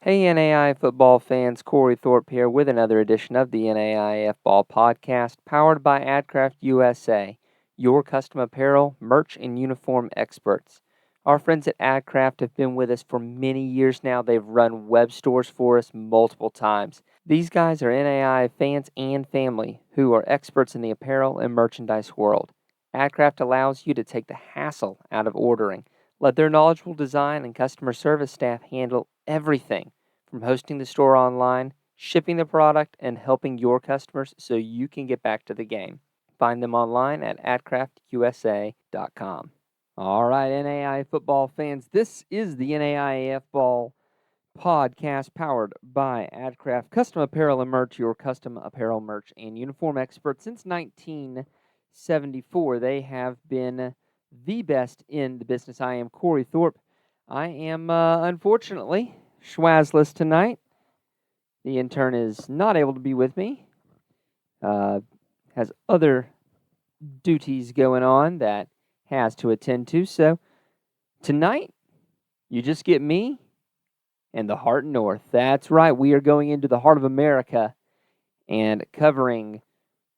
Hey NAI football fans, Corey Thorpe here with another edition of the NAIFBALL podcast powered by AdCraft USA, your custom apparel, merch, and uniform experts. Our friends at AdCraft have been with us for many years now. They've run web stores for us multiple times. These guys are NAI fans and family who are experts in the apparel and merchandise world. AdCraft allows you to take the hassle out of ordering. Let their knowledgeable design and customer service staff handle everything from hosting the store online, shipping the product, and helping your customers so you can get back to the game. Find them online at adcraftusa.com. All right, NAI football fans, this is the NAIF Ball podcast powered by AdCraft Custom Apparel and Merch, your custom apparel, merch, and uniform expert. Since 1974, they have been the best in the business. I am Corey Thorpe. I am, unfortunately, Schwazless tonight. The intern is not able to be with me. Has other duties going on that has to attend to. So tonight, you just get me and the Heart North. That's right. We are going into the heart of America and covering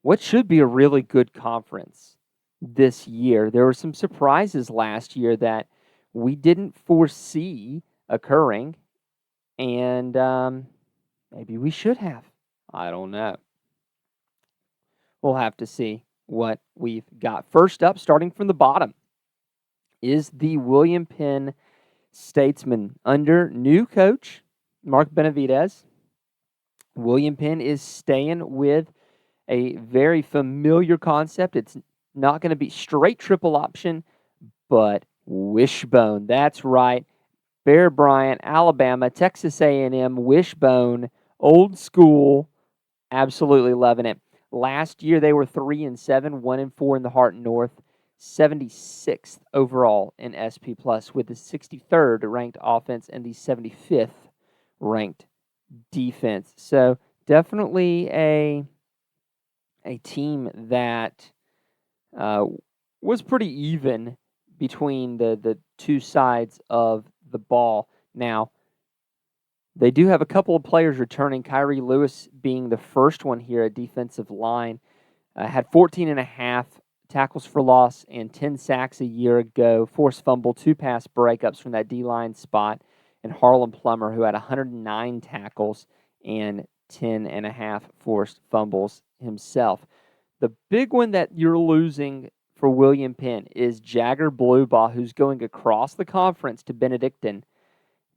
what should be a really good conference this year. There were some surprises last year that we didn't foresee occurring, and maybe we should have. I don't know. We'll have to see what we've got. First up, starting from the bottom, is the William Penn Statesman under new coach Mark Benavidez. William Penn is staying with a very familiar concept. It's not going to be straight triple option, but wishbone. That's right. Bear Bryant, Alabama, Texas A&M, wishbone, old school, absolutely loving it. Last year they were 3-7, 1-4 in the Heart North, 76th overall in SP Plus with the 63rd ranked offense and the 75th ranked defense. So definitely a team that was pretty even between the two sides of the ball. Now, they do have a couple of players returning, Kyrie Lewis being the first one here at defensive line. Had 14.5 tackles for loss and 10 sacks a year ago, forced fumble, 2 pass breakups from that D-line spot, and Harlan Plummer, who had 109 tackles and 10.5 forced fumbles himself. The big one that you're losing for William Penn is Jagger Bluebaugh, who's going across the conference to Benedictine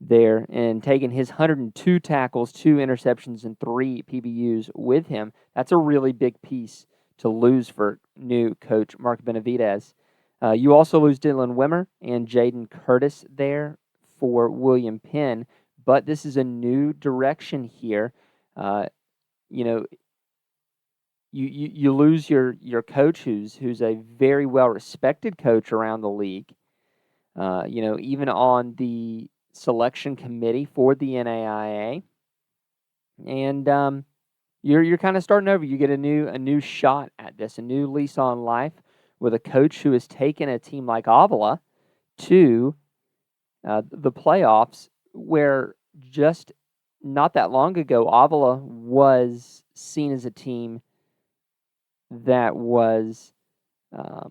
there and taking his 102 tackles, 2 interceptions, and 3 PBUs with him. That's a really big piece to lose for new coach Mark Benavidez. You also lose Dylan Wimmer and Jaden Curtis there for William Penn, but this is a new direction here. You lose your coach who's a very well respected coach around the league. Even on the selection committee for the NAIA, and you're kind of starting over. You get a new shot at this, a new lease on life with a coach who has taken a team like Avila to the playoffs, where just not that long ago Avila was seen as a team that was a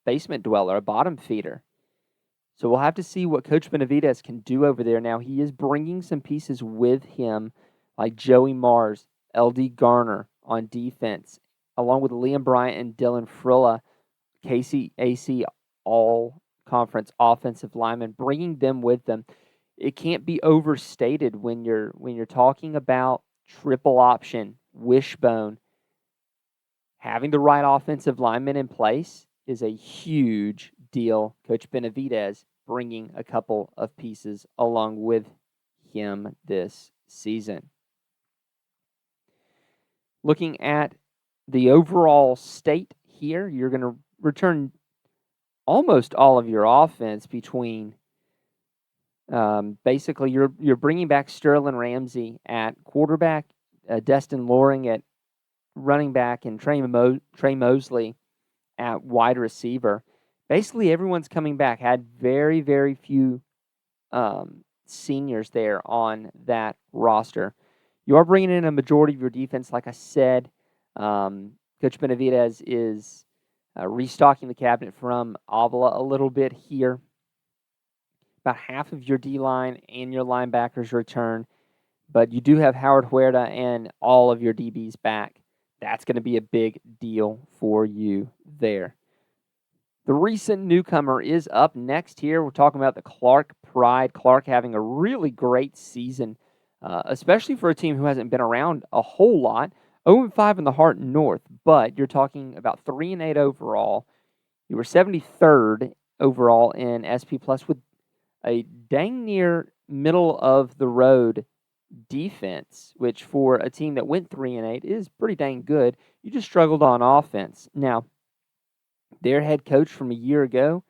basement dweller, a bottom feeder. So we'll have to see what Coach Benavidez can do over there. Now, he is bringing some pieces with him, like Joey Mars, LD Garner on defense, along with Liam Bryant and Dylan Frilla, KCAC all-conference offensive linemen, bringing them with them. It can't be overstated when you're talking about triple option, wishbone. Having the right offensive linemen in place is a huge deal. Coach Benavidez bringing a couple of pieces along with him this season. Looking at the overall state here, you're going to return almost all of your offense between basically you're bringing back Sterling Ramsey at quarterback, Destin Loring at running back, and Trey Mosley at wide receiver. Basically, everyone's coming back. Had very, very few seniors there on that roster. You are bringing in a majority of your defense, like I said. Coach Benavidez is restocking the cabinet from Avila a little bit here. About half of your D-line and your linebackers return, but you do have Howard Huerta and all of your DBs back. That's going to be a big deal for you there. The recent newcomer is up next here. We're talking about the Clark Pride. Clark having a really great season, especially for a team who hasn't been around a whole lot. 0-5 in the Heart North, but you're talking about 3-8 overall. You were 73rd overall in SP Plus with a dang near middle of the road defense, which for a team that went 3-8 is pretty dang good. You just struggled on offense. Now, their head coach from a year ago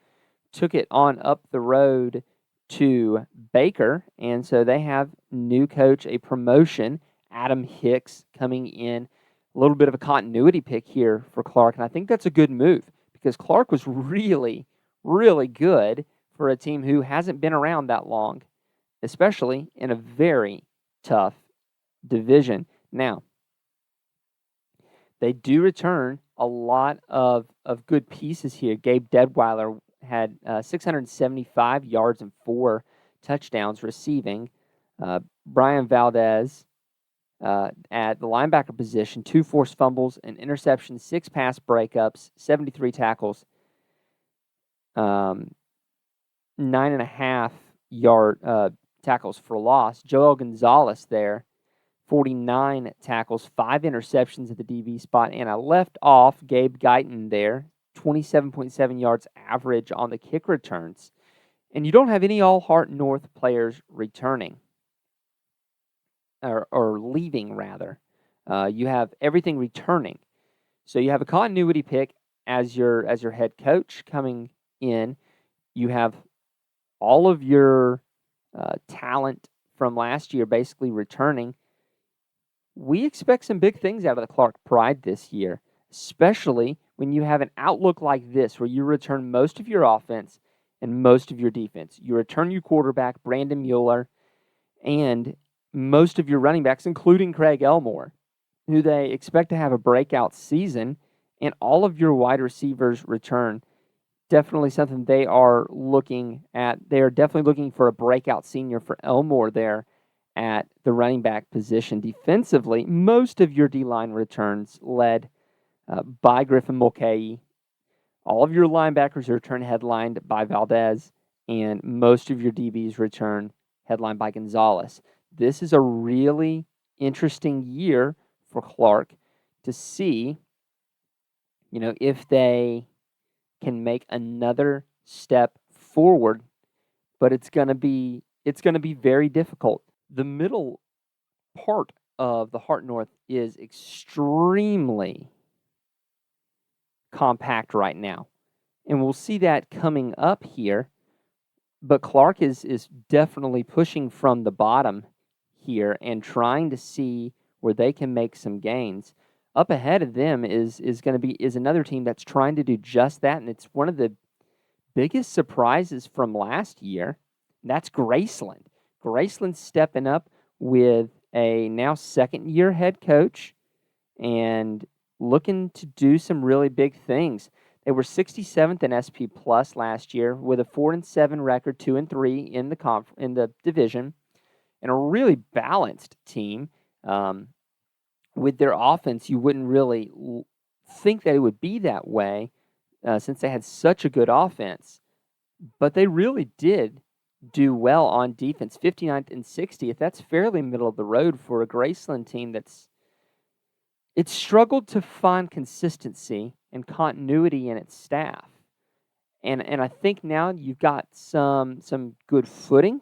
took it on up the road to Baker, and so they have new coach, a promotion, Adam Hicks, coming in. A little bit of a continuity pick here for Clark, and I think that's a good move because Clark was really, really good for a team who hasn't been around that long, especially in a very tough division. Now, they do return a lot of good pieces here. Gabe Deadweiler had 675 yards and 4 touchdowns receiving. Brian Valdez at the linebacker position, 2 forced fumbles, an interception, 6 pass breakups, 73 tackles, 9.5 yard tackles for loss. Joel Gonzalez there, 49 tackles, 5 interceptions at the DB spot, and I left off Gabe Guyton there, 27.7 yards average on the kick returns. And you don't have any All-Heart North players returning, or leaving, rather. You have everything returning. So you have a continuity pick as your head coach coming in. You have all of your talent from last year basically returning. We expect some big things out of the Clark Pride this year, especially when you have an outlook like this where you return most of your offense and most of your defense. You return your quarterback, Brandon Mueller, and most of your running backs, including Craig Elmore, who they expect to have a breakout season, and all of your wide receivers return. Definitely something they are looking at. They are definitely looking for a breakout senior for Elmore there at the running back position. Defensively, most of your D-line returns led by Griffin Mulcahy. All of your linebackers return headlined by Valdez, and most of your DBs return headlined by Gonzalez. This is a really interesting year for Clark to see, if they can make another step forward, but it's going to be very difficult. The middle part of the Heart North is extremely compact right now, and we'll see that coming up here. But Clark is definitely pushing from the bottom here and trying to see where they can make some gains. Up ahead of them is another team that's trying to do just that, and it's one of the biggest surprises from last year. And that's Graceland. Graceland's stepping up with a now second-year head coach and looking to do some really big things. They were 67th in SP Plus last year with a 4-7 record, 2-3 in the division, and a really balanced team. With their offense, you wouldn't really think that it would be that way since they had such a good offense. But they really did do well on defense, 59th and 60th. That's fairly middle of the road for a Graceland team it's struggled to find consistency and continuity in its staff. And I think now you've got some good footing,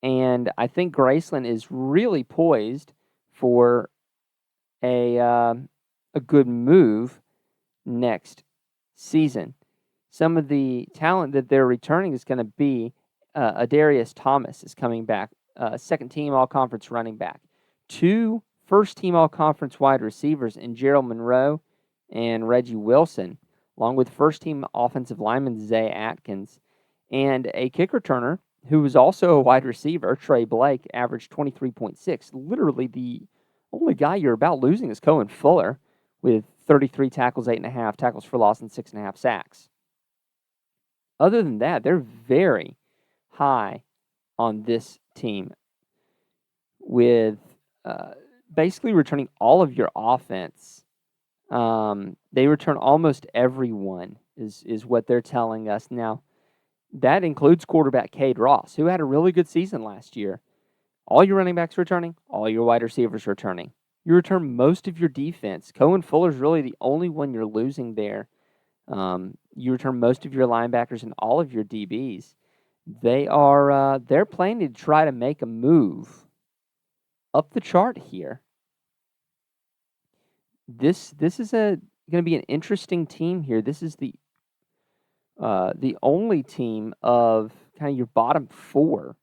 and I think Graceland is really poised for a good move next season. Some of the talent that they're returning is going to be Adarius Thomas is coming back, second-team all-conference running back. 2 first-team all-conference wide receivers in Gerald Monroe and Reggie Wilson, along with first-team offensive lineman Zay Atkins, and a kick returner who was also a wide receiver, Trey Blake, averaged 23.6. Literally the only guy you're about losing is Cohen Fuller with 33 tackles, 8.5 tackles for loss, and 6.5 sacks. Other than that, they're very high on this team with basically returning all of your offense. They return almost everyone is what they're telling us. Now, that includes quarterback Cade Ross, who had a really good season last year. All your running backs returning, all your wide receivers returning. You return most of your defense. Cohen Fuller's really the only one you're losing there. You return most of your linebackers and all of your DBs. They're planning to try to make a move up the chart here. This is going to be an interesting team here. This is the only team of kind of your bottom four,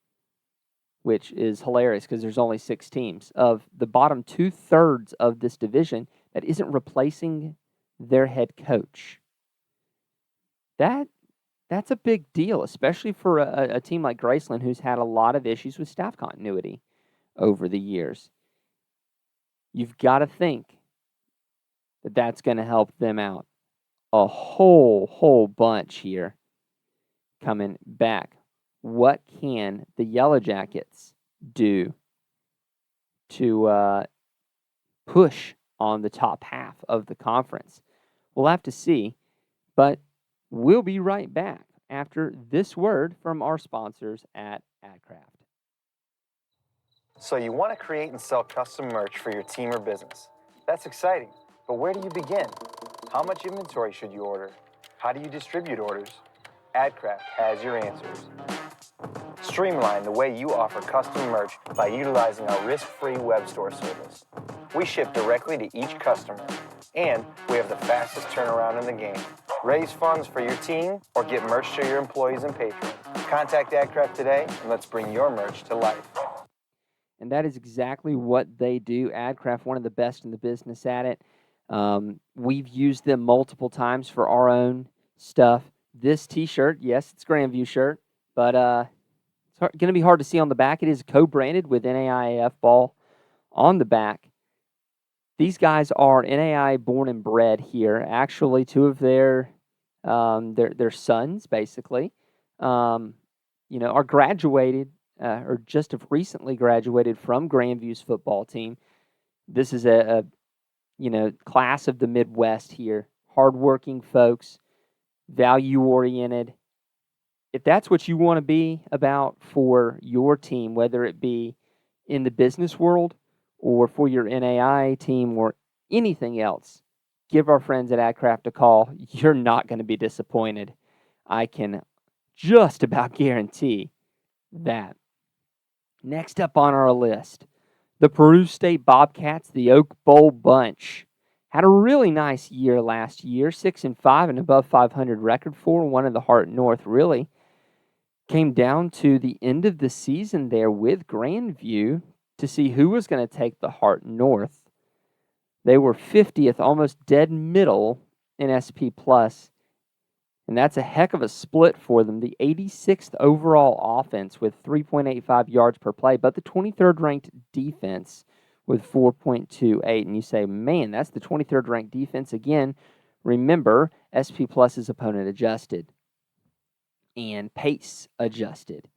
which is hilarious because there's only 6 teams, of the bottom 2/3 of this division that isn't replacing their head coach. That's a big deal, especially for a team like Graceland, who's had a lot of issues with staff continuity over the years. You've got to think that that's going to help them out a whole bunch here coming back. What can the Yellow Jackets do to push on the top half of the conference? We'll have to see, but we'll be right back after this word from our sponsors at AdCraft. So you want to create and sell custom merch for your team or business. That's exciting, but where do you begin? How much inventory should you order? How do you distribute orders? AdCraft has your answers. Streamline the way you offer custom merch by utilizing our risk-free web store service. We ship directly to each customer, and we have the fastest turnaround in the game. Raise funds for your team or get merch to your employees and patrons. Contact AdCraft today, and let's bring your merch to life. And that is exactly what they do. AdCraft, one of the best in the business at it. We've used them multiple times for our own stuff. This T-shirt, yes, it's Grandview shirt, but it's going to be hard to see on the back. It is co-branded with NAIAFBALL on the back. These guys are NAI born and bred here. Actually, 2 of their sons, basically, are graduated or just have recently graduated from Grandview's football team. This is a class of the Midwest here. Hardworking folks, value-oriented. If that's what you want to be about for your team, whether it be in the business world or for your NAI team or anything else, give our friends at AdCraft a call. You're not going to be disappointed. I can just about guarantee that. Next up on our list, the Peru State Bobcats, the Oak Bowl Bunch. Had a really nice year last year, 6-5 and above 500 record for one of the Heart North. Really came down to the end of the season there with Grandview to see who was going to take the Heart North. They were 50th, almost dead middle in SP+, and that's a heck of a split for them. The 86th overall offense with 3.85 yards per play, but the 23rd ranked defense with 4.28. And you say, man, that's the 23rd ranked defense again. Remember, SP Plus is opponent adjusted and pace adjusted.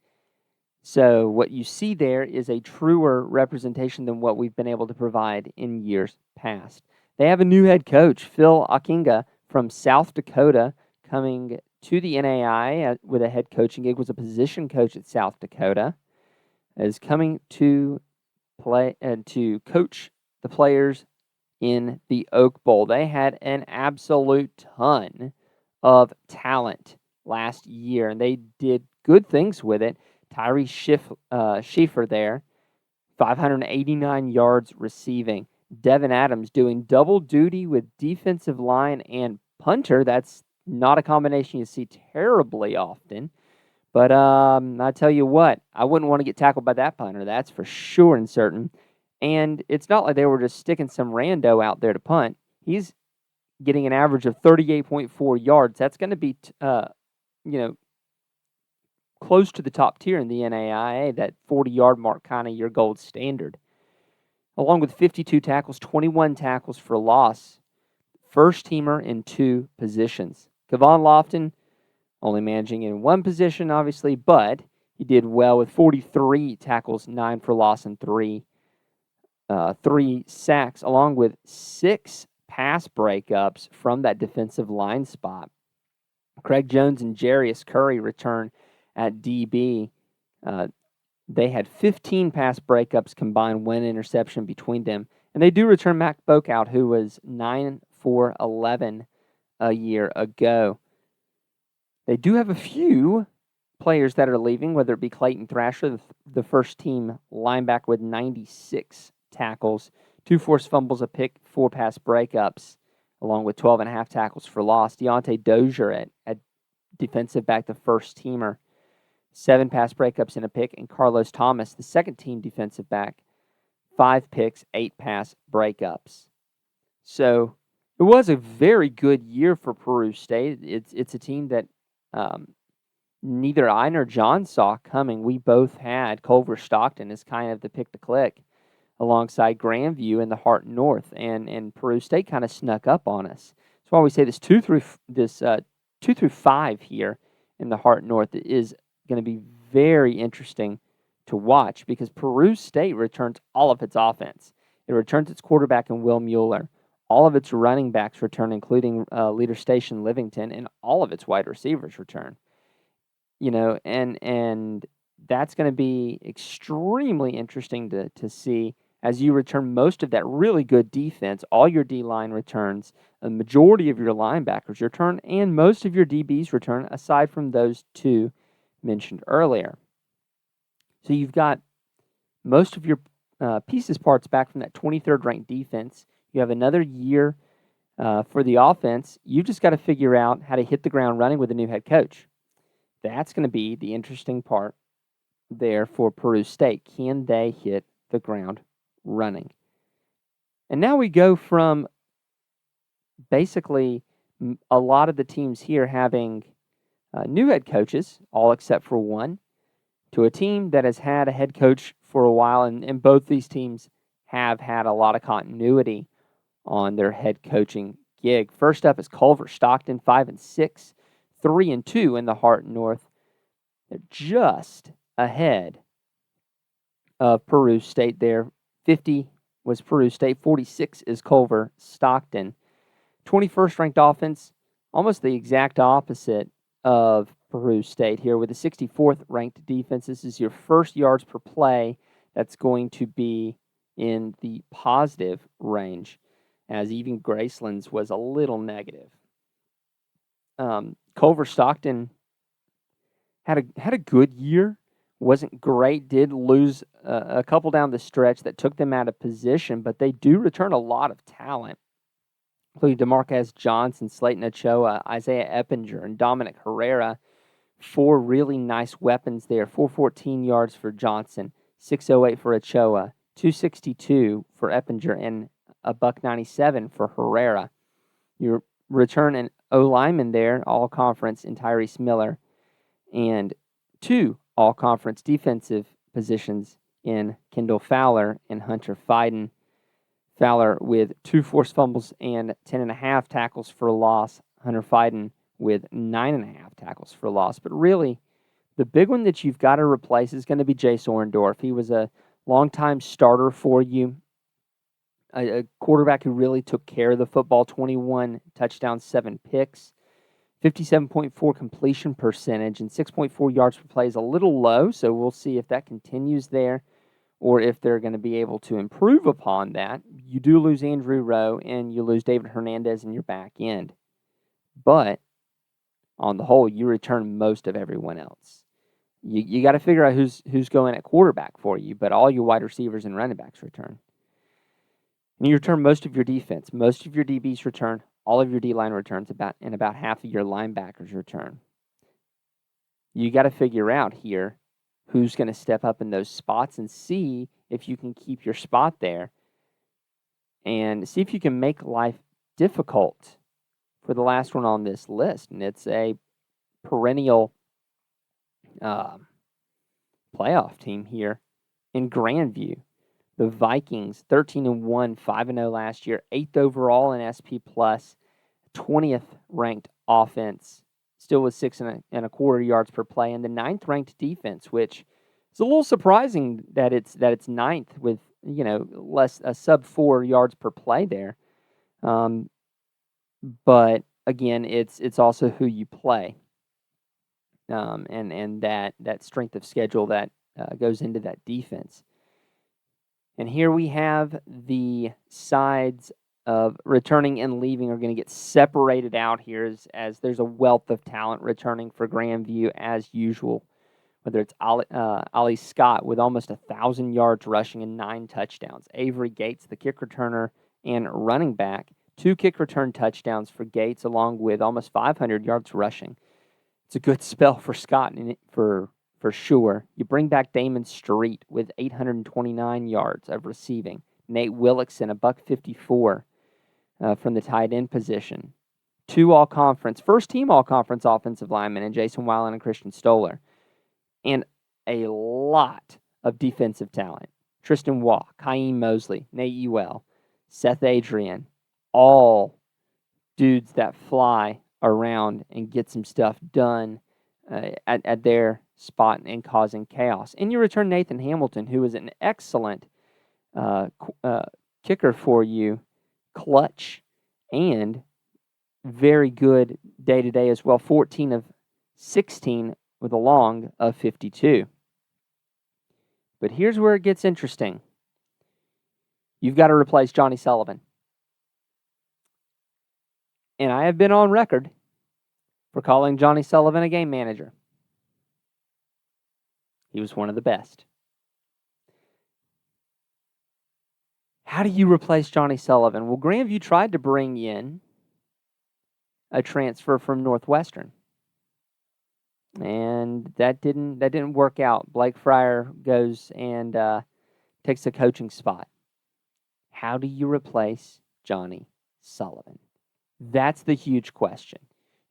So what you see there is a truer representation than what we've been able to provide in years past. They have a new head coach, Phil Akinga from South Dakota, coming to the NAI with a head coaching gig, was a position coach at South Dakota, is coming to play and to coach the players in the Oak Bowl. They had an absolute ton of talent last year, and they did good things with it. Tyree Schiefer there, 589 yards receiving. Devin Adams doing double duty with defensive line and punter. That's not a combination you see terribly often. But I tell you what, I wouldn't want to get tackled by that punter. That's for sure and certain. And it's not like they were just sticking some rando out there to punt. He's getting an average of 38.4 yards. That's going to be, close to the top tier in the NAIA, that 40-yard mark, kind of your gold standard. Along with 52 tackles, 21 tackles for loss. First teamer in 2 positions. Kevon Lofton only managing in 1 position, obviously, but he did well with 43 tackles, 9 for loss, and 3 sacks, along with 6 pass breakups from that defensive line spot. Craig Jones and Jarius Curry return at DB. They had 15 pass breakups combined, 1 interception between them. And they do return Mac Bokout, who was 9 for 11 a year ago. They do have a few players that are leaving, whether it be Clayton Thrasher, the first team linebacker with 96 tackles, 2 forced fumbles, a pick, 4 pass breakups, along with 12.5 tackles for loss. Deontay Dozier at defensive back, the first teamer, 7 pass breakups and a pick, and Carlos Thomas, the second team defensive back, 5 picks, 8 pass breakups. So it was a very good year for Peru State. It's a team that neither I nor John saw coming. We both had Culver Stockton as kind of the pick to click alongside Grandview in the Heart North, and Peru State kind of snuck up on us. That's why we say this 2 through 5 here in the Heart North is going to be very interesting to watch, because Peru State returns all of its offense. It returns its quarterback in Will Mueller. All of its running backs return, including Leader Station Livington, and all of its wide receivers return. And that's going to be extremely interesting to see as you return most of that really good defense. All your D-line returns, a majority of your linebackers return, and most of your DBs return, aside from those 2 mentioned earlier. So you've got most of your parts back from that 23rd ranked defense. You have another year for the offense. You just got to figure out how to hit the ground running with a new head coach. That's going to be the interesting part there for Peru State. Can they hit the ground running? And now we go from basically a lot of the teams here having new head coaches, all except for one, to a team that has had a head coach for a while, and both these teams have had a lot of continuity on their head coaching gig. First up is Culver Stockton, 5-6, 3-2 in the Heart North. They're just ahead of Peru State there. 50 was Peru State, 46 is Culver Stockton. 21st ranked offense, almost the exact opposite of Peru State here with a 64th ranked defense. This is your first yards per play that's going to be in the positive range, as even Graceland's was a little negative. Culver Stockton had a good year. Wasn't great. Did lose a couple down the stretch that took them out of position, but they do return a lot of talent, including DeMarquez Johnson, Slayton Ochoa, Isaiah Eppinger, and Dominic Herrera. 4 really nice weapons there. 414 yards for Johnson, 608 for Ochoa, 262 for Eppinger, and a $197 for Herrera. Your return an O-lineman there, all-conference, in Tyrese Miller, and 2 all-conference defensive positions in Kendall Fowler and Hunter Fiden. Fowler with 2 forced fumbles and 10.5 tackles for loss. Hunter Fiden with 9.5 tackles for loss. But really, the big one that you've got to replace is going to be Jace Orndorff. He was a longtime starter for you, a quarterback who really took care of the football, 21 touchdowns, 7 picks, 57.4 completion percentage, and 6.4 yards per play is a little low, so we'll see if that continues there or if they're going to be able to improve upon that. You do lose Andrew Rowe, and you lose David Hernandez in your back end. But on the whole, you return most of everyone else. You got to figure out who's going at quarterback for you, but all your wide receivers and running backs return. And you return most of your defense. Most of your DBs return. All of your D-line returns, about half of your linebackers return. You got to figure out here who's going to step up in those spots and see if you can keep your spot there and see if you can make life difficult for the last one on this list. And it's a perennial playoff team here in Grandview. The Vikings, 13-1, 5-0 last year, 8th overall in SP Plus, 20th ranked offense, still with 6.25 yards per play, and the 9th ranked defense, which is a little surprising that it's 9th with less a sub 4 yards per play there. But again, it's also who you play, and that strength of schedule that goes into that defense. And here we have the sides of returning and leaving are going to get separated out here as there's a wealth of talent returning for Grandview as usual. Whether it's Ali Scott with almost 1,000 yards rushing and 9 touchdowns. Avery Gates, the kick returner and running back, 2 kick return touchdowns for Gates along with almost 500 yards rushing. It's a good spell for Scott for sure. You bring back Damon Street with 829 yards of receiving. Nate Willickson, $154 from the tight end position. 2 all-conference, first-team all-conference offensive linemen in Jason Weiland and Christian Stoller. And a lot of defensive talent. Tristan Waugh, Kaim Mosley, Nate Ewell, Seth Adrian, all dudes that fly around and get some stuff done at their spot and causing chaos. And you return Nathan Hamilton, who is an excellent kicker for you, clutch, and very good day-to-day as well. 14 of 16 with a long of 52. But here's where it gets interesting. You've got to replace Johnny Sullivan. And I have been on record for calling Johnny Sullivan a game manager. He was one of the best. How do you replace Johnny Sullivan? Well, Grandview tried to bring in a transfer from Northwestern. And that didn't work out. Blake Fryer goes and takes a coaching spot. How do you replace Johnny Sullivan? That's the huge question.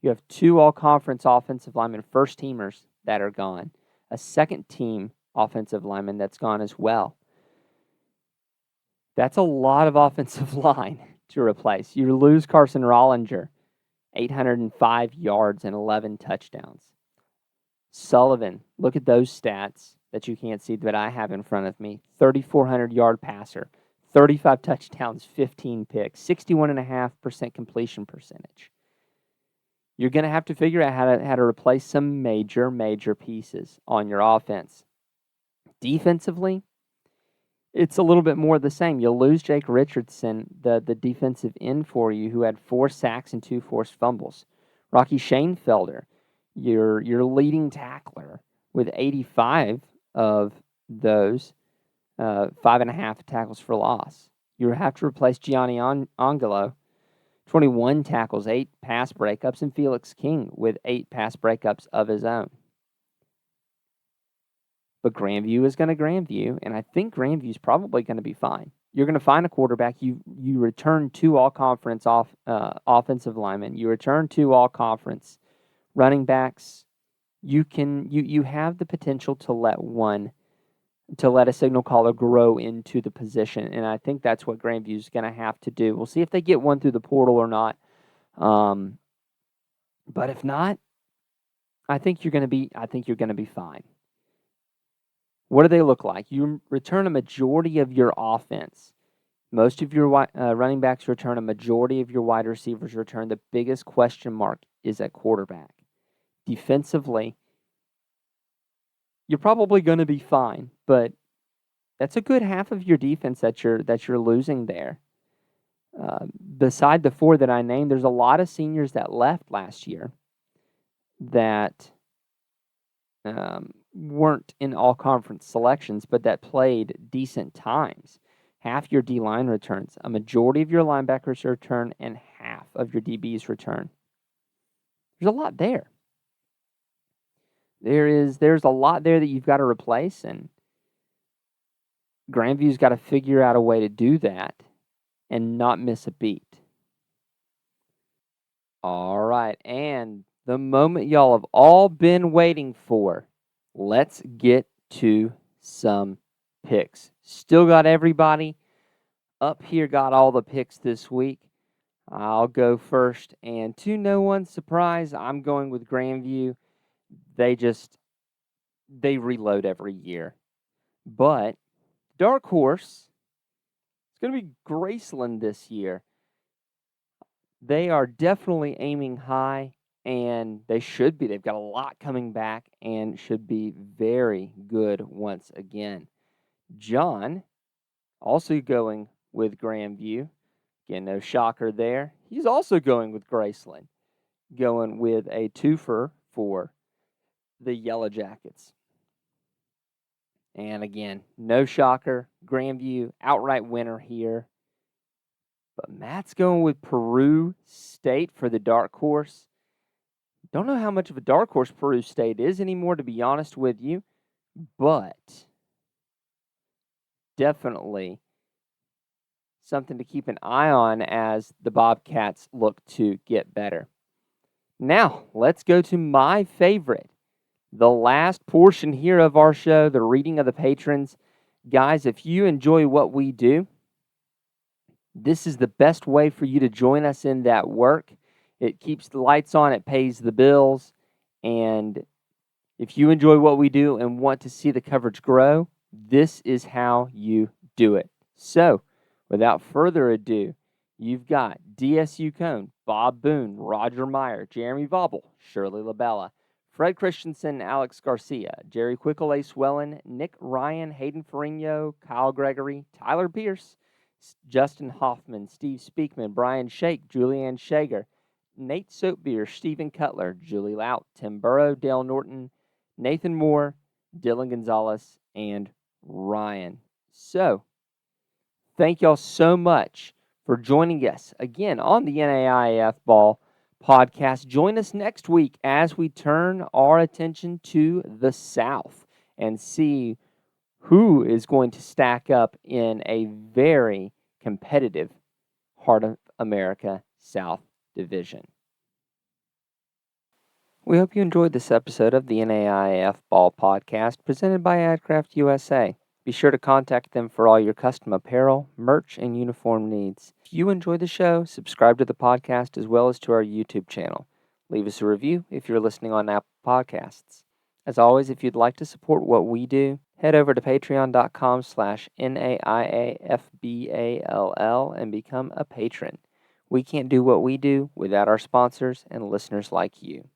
You have 2 all-conference offensive linemen, first-teamers that are gone. A second-team offensive lineman that's gone as well. That's a lot of offensive line to replace. You lose Carson Rollinger, 805 yards and 11 touchdowns. Sullivan, look at those stats that you can't see that I have in front of me. 3,400-yard passer, 35 touchdowns, 15 picks, 61.5% completion percentage. You're going to have to figure out how to replace some major pieces on your offense. Defensively, it's a little bit more of the same. You'll lose Jake Richardson, the defensive end for you, who had 4 sacks and 2 forced fumbles. Rocky Shanefelder, your leading tackler, with 85 of those, 5.5 tackles for loss. You have to replace Gianni Angelo, 21 tackles, 8 pass breakups, and Felix King with 8 pass breakups of his own. But Grandview is going to Grandview, and I think Grandview is probably going to be fine. You're going to find a quarterback. You return 2 all-conference offensive linemen. You return 2 all-conference running backs. You have the potential to let a signal caller grow into the position, and I think that's what Grandview is going to have to do. We'll see if they get one through the portal or not. But if not, I think you're going to be fine. What do they look like? You return a majority of your offense. Most of your running backs return. A majority of your wide receivers return. The biggest question mark is at quarterback. Defensively, you're probably going to be fine, but that's a good half of your defense that you're losing there. Beside the 4 that I named, there's a lot of seniors that left last year that weren't in all-conference selections, but that played decent times. Half your D-line returns, a majority of your linebackers return, and half of your DBs return. There's a lot there. There's a lot there that you've got to replace, and Grandview's got to figure out a way to do that and not miss a beat. All right, and the moment y'all have all been waiting for, let's get to some picks. Still got everybody up here, got all the picks this week. I'll go first, and to no one's surprise, I'm going with Grandview. They reload every year. But dark horse, it's going to be Graceland this year. They are definitely aiming high, and they should be. They've got a lot coming back and should be very good once again. John, also going with Grandview. Again, no shocker there. He's also going with Graceland, going with a twofer for the Yellow Jackets. And again, no shocker. Grandview, outright winner here. But Matt's going with Peru State for the dark horse. Don't know how much of a dark horse Peru State is anymore, to be honest with you. But definitely something to keep an eye on as the Bobcats look to get better. Now, let's go to my favorite, the last portion here of our show, the reading of the patrons. Guys, if you enjoy what we do, this is the best way for you to join us in that work. It keeps the lights on, it pays the bills, and if you enjoy what we do and want to see the coverage grow, this is how you do it. So, without further ado, you've got DSU Cone, Bob Boone, Roger Meyer, Jeremy Vauble, Shirley LaBella, Fred Christensen, Alex Garcia, Jerry Quickle, Ace Wellen, Nick Ryan, Hayden Ferrigno, Kyle Gregory, Tyler Pierce, Justin Hoffman, Steve Speakman, Brian Shake, Julianne Shager, Nate Soapbeer, Stephen Cutler, Julie Lout, Tim Burrow, Dale Norton, Nathan Moore, Dylan Gonzalez, and Ryan. So, thank y'all so much for joining us again on the NAIAF Ball podcast. Join us next week as we turn our attention to the South and see who is going to stack up in a very competitive Heart of America South Division. We hope you enjoyed this episode of the NAIAF Ball podcast presented by AdCraft USA. Be sure to contact them for all your custom apparel, merch, and uniform needs. If you enjoy the show, subscribe to the podcast as well as to our YouTube channel. Leave us a review if you're listening on Apple Podcasts. As always, if you'd like to support what we do, head over to patreon.com/NAIAFBALL and become a patron. We can't do what we do without our sponsors and listeners like you.